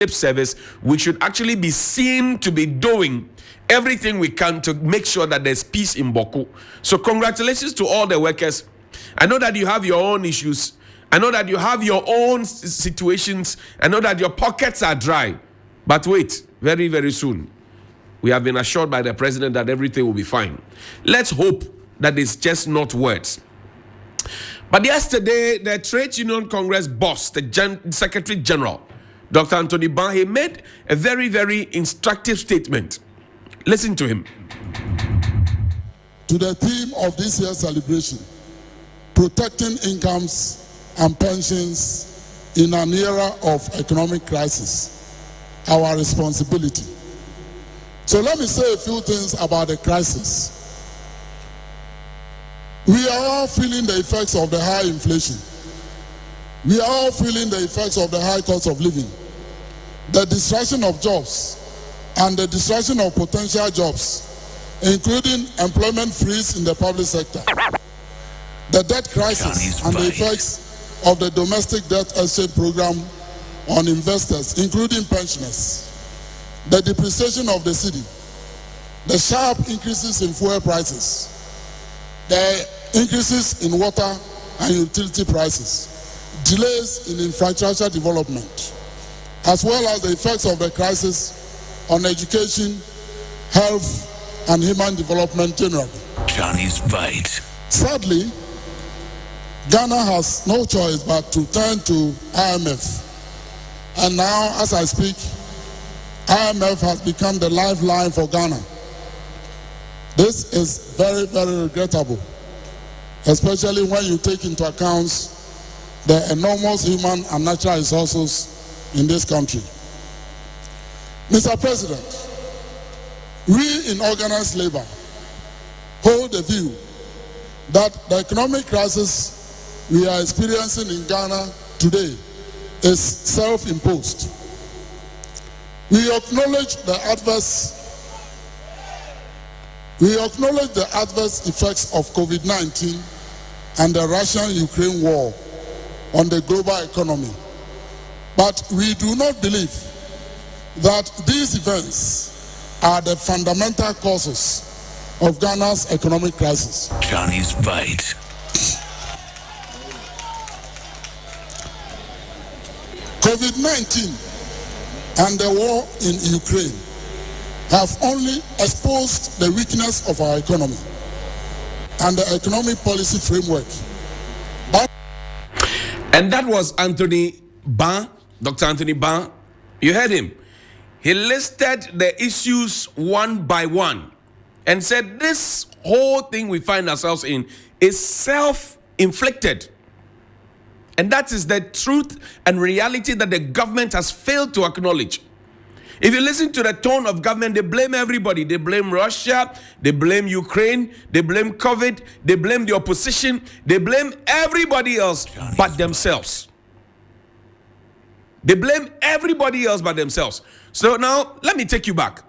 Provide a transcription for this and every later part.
lip service. We should actually be seen to be doing everything we can to make sure that there's peace in Bawku. So congratulations to all the workers. I know that you have your own issues. I know that you have your own situations. I know that your pockets are dry. But wait, very, very soon, we have been assured by the president that everything will be fine. Let's hope that it's just not words. But yesterday, the Trade Union Congress boss, the Secretary General, Dr. Anthony Ban, he made a very, very instructive statement. Listen to him. To the theme of this year's celebration, protecting incomes and pensions in an era of economic crisis, our responsibility. So let me say a few things about the crisis. We are all feeling the effects of the high inflation. We are all feeling the effects of the high cost of living, the destruction of jobs, and the destruction of potential jobs, including employment freeze in the public sector, the debt crisis, and the effects of the domestic debt exchange program on investors, including pensioners, the depreciation of the cedi, the sharp increases in fuel prices, the increases in water and utility prices, delays in infrastructure development, as well as the effects of the crisis on education, health, and human development generally. Johnny's Bite. Sadly, Ghana has no choice but to turn to IMF. And now, as I speak, IMF has become the lifeline for Ghana. This is very, very regrettable, especially when you take into account the enormous human and natural resources in this country. Mr. President, we in organized labor hold the view that the economic crisis we are experiencing in Ghana today is self-imposed. We acknowledge the adverse effects of COVID-19 and the Russian-Ukraine war on the global economy. But we do not believe that these events are the fundamental causes of Ghana's economic crisis. Johnny's Bite. COVID-19 and the war in Ukraine have only exposed the weakness of our economy and the economic policy framework. And that was Anthony Ban, Dr. Anthony Ban. You heard him. He listed the issues one by one and said this whole thing we find ourselves in is self-inflicted. And that is the truth and reality that the government has failed to acknowledge. If you listen to the tone of government, they blame everybody. They blame Russia, they blame Ukraine, they blame COVID, they blame the opposition, they blame everybody else but themselves. They blame everybody else but themselves. So now, let me take you back.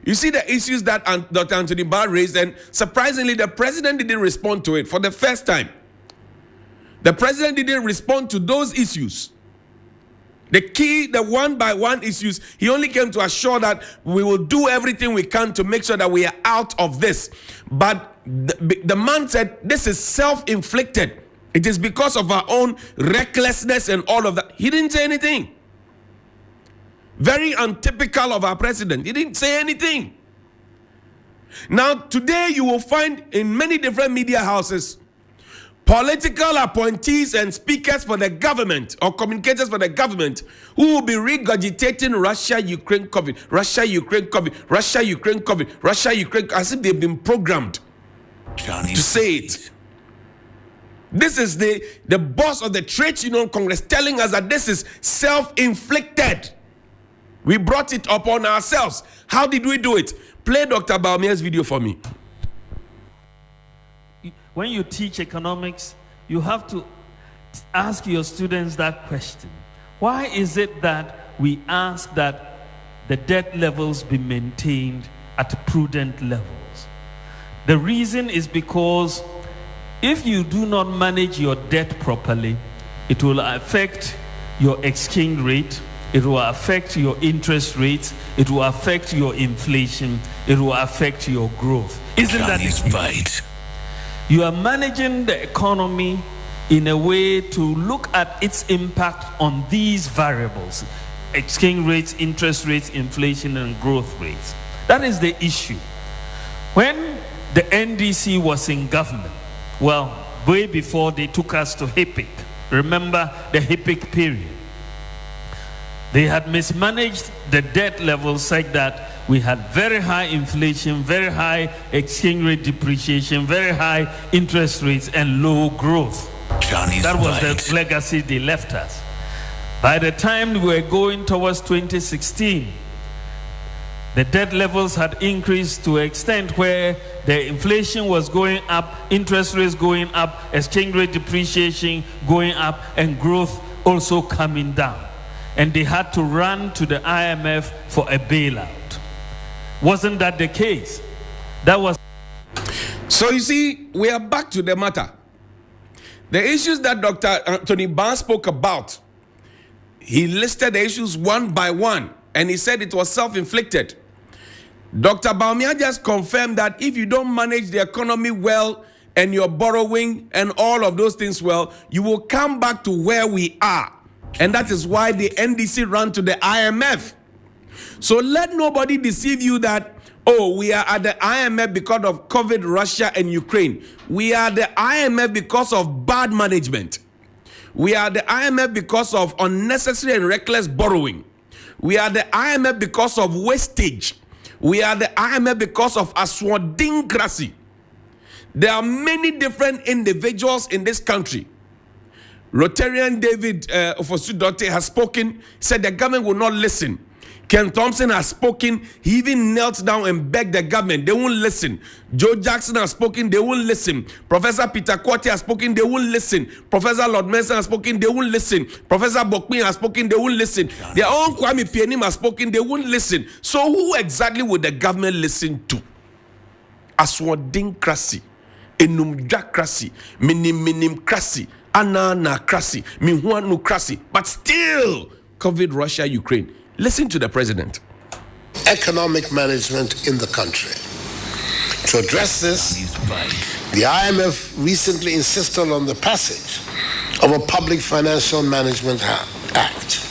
You see the issues that Dr. Anthony Ban raised, and surprisingly, the president didn't respond to it for the first time. The president didn't respond to those issues. The one by one issues, he only came to assure that we will do everything we can to make sure that we are out of this. But the man said, this is self-inflicted. It is because of our own recklessness and all of that. He didn't say anything. Very untypical of our president. He didn't say anything. Now, today you will find in many different media houses, political appointees and speakers for the government or communicators for the government who will be regurgitating Russia-Ukraine COVID, Russia-Ukraine COVID, Russia-Ukraine COVID, Russia-Ukraine, as if they've been programmed to say it. This is the boss of the Trade Union Congress telling us that this is self-inflicted. We brought it upon ourselves. How did we do it? Play Dr. Bawumia's video for me. When you teach economics, you have to ask your students that question. Why is it that we ask that the debt levels be maintained at prudent levels? The reason is because if you do not manage your debt properly, it will affect your exchange rate, it will affect your interest rates, it will affect your inflation, it will affect your growth. Isn't that the Johnny's case? Bite. You are managing the economy in a way to look at its impact on these variables: exchange rates, interest rates, inflation, and growth rates. That is the issue. When the NDC was in government, well, way before they took us to HIPIC, remember the HIPIC period, they had mismanaged the debt level such that we had very high inflation, very high exchange rate depreciation, very high interest rates, and low growth. Johnny's That was Bite. the legacy they left us. By the time we were going towards 2016, the debt levels had increased to an extent where the inflation was going up, interest rates going up, exchange rate depreciation going up, and growth also coming down. And they had to run to the IMF for a bailout. Wasn't that the case? That was. So you see, we are back to the matter. The issues that Dr. Anthony Ban spoke about, he listed the issues one by one, and he said it was self-inflicted. Dr. Bawumia just confirmed that if you don't manage the economy well and you're borrowing and all of those things well, you will come back to where we are. And that is why the NDC ran to the IMF. So let nobody deceive you that, oh, we are at the IMF because of COVID, Russia, and Ukraine. We are the IMF because of bad management. We are the IMF because of unnecessary and reckless borrowing. We are the IMF because of wastage. We are the IMF because of aswadincracy. There are many different individuals in this country. Rotarian David Ofosu-Dorte has spoken, said the government will not listen. Ken Thompson has spoken. He even knelt down and begged the government. They won't listen. Joe Jackson has spoken. They won't listen. Professor Peter Quartey has spoken. They won't listen. Professor Lord Mason has spoken. They won't listen. Professor Bokpin has spoken. They won't listen. Their own Kwame Pianim has spoken. They won't listen. So who exactly would the government listen to? Aswadincracy, enumdracracy, minimcracy, ananacracy, minhuanucracy, but still COVID, Russia, Ukraine. Listen to the president. Economic management in the country. To address this, Johnny's Bite. the IMF recently insisted on the passage of a Public Financial Management Act.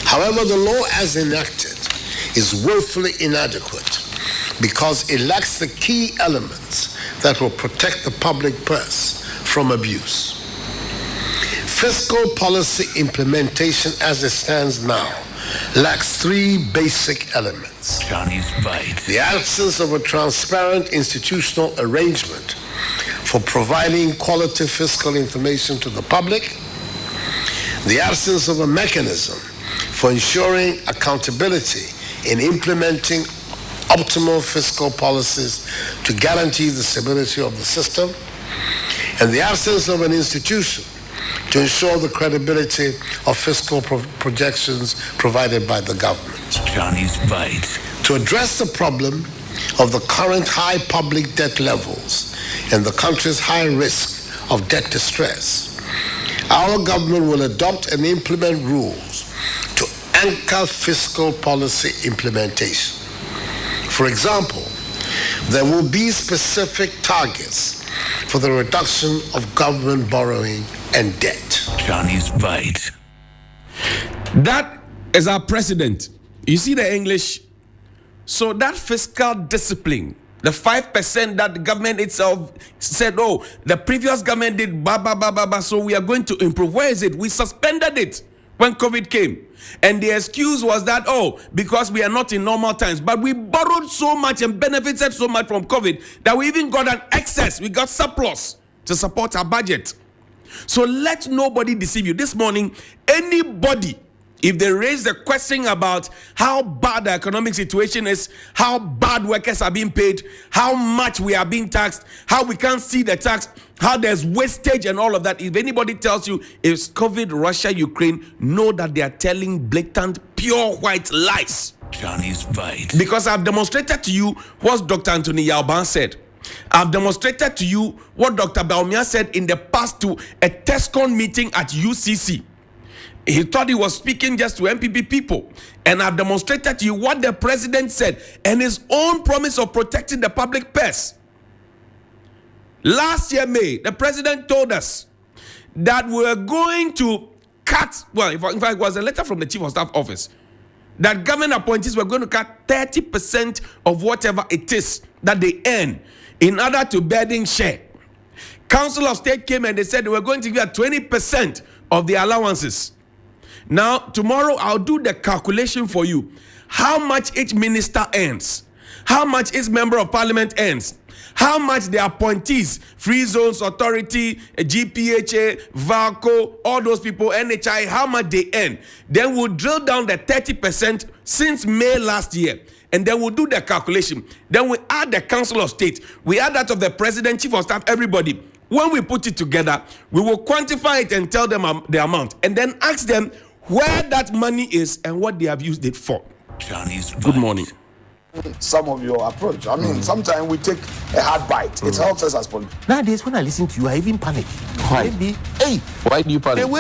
However, the law as enacted is woefully inadequate because it lacks the key elements that will protect the public purse from abuse. Fiscal policy implementation as it stands now lacks three basic elements: Johnny's Bite. the absence of a transparent institutional arrangement for providing quality fiscal information to the public, the absence of a mechanism for ensuring accountability in implementing optimal fiscal policies to guarantee the stability of the system, and the absence of an institution to ensure the credibility of fiscal projections provided by the government. Johnny's Bite. To address the problem of the current high public debt levels and the country's high risk of debt distress, our government will adopt and implement rules to anchor fiscal policy implementation. For example, there will be specific targets for the reduction of government borrowing and debt. Johnny's Bite. That is our president. You see the English? So that fiscal discipline, the 5% that the government itself said, oh, the previous government did so we are going to improve. Where is it? We suspended it when COVID came. And the excuse was that, oh, because we are not in normal times. But we borrowed so much and benefited so much from COVID that we even got an excess. We got surplus to support our budget. So let nobody deceive you. This morning, anybody, if they raise the question about how bad the economic situation is, how bad workers are being paid, how much we are being taxed, how we can't see the tax, how there's wastage and all of that, if anybody tells you it's COVID, Russia, Ukraine, know that they are telling blatant, pure white lies. Johnny's Bite. Because I've demonstrated to you what Dr. Anthony Yalban said. I've demonstrated to you what Dr. Bawumia said in the past to a TESCON meeting at UCC. He thought he was speaking just to MPP people. And I've demonstrated to you what the president said and his own promise of protecting the public purse. Last year, May, the president told us that we're going to cut, well, in fact, it was a letter from the Chief of Staff Office, that government appointees were going to cut 30% of whatever it is that they earn in order to burden share. Council of State came and they said they were going to give 20% of the allowances. Now, tomorrow I'll do the calculation for you. How much each minister earns, how much each member of parliament earns, how much the appointees, Free Zones Authority, GPHA, VALCO, all those people, NHI, how much they earn. Then we'll drill down the 30% since May last year. And then we'll do the calculation. Then we add the Council of State. We add that of the President, Chief of Staff, everybody. When we put it together, we will quantify it and tell them the amount. And then ask them where that money is and what they have used it for. Johnny's Good morning. Some of your approach. I mean, sometimes we take a hard bite. It helps us as politicians. Nowadays, when I listen to you, I even panic. Why? Maybe, hey, Why do you panic? the way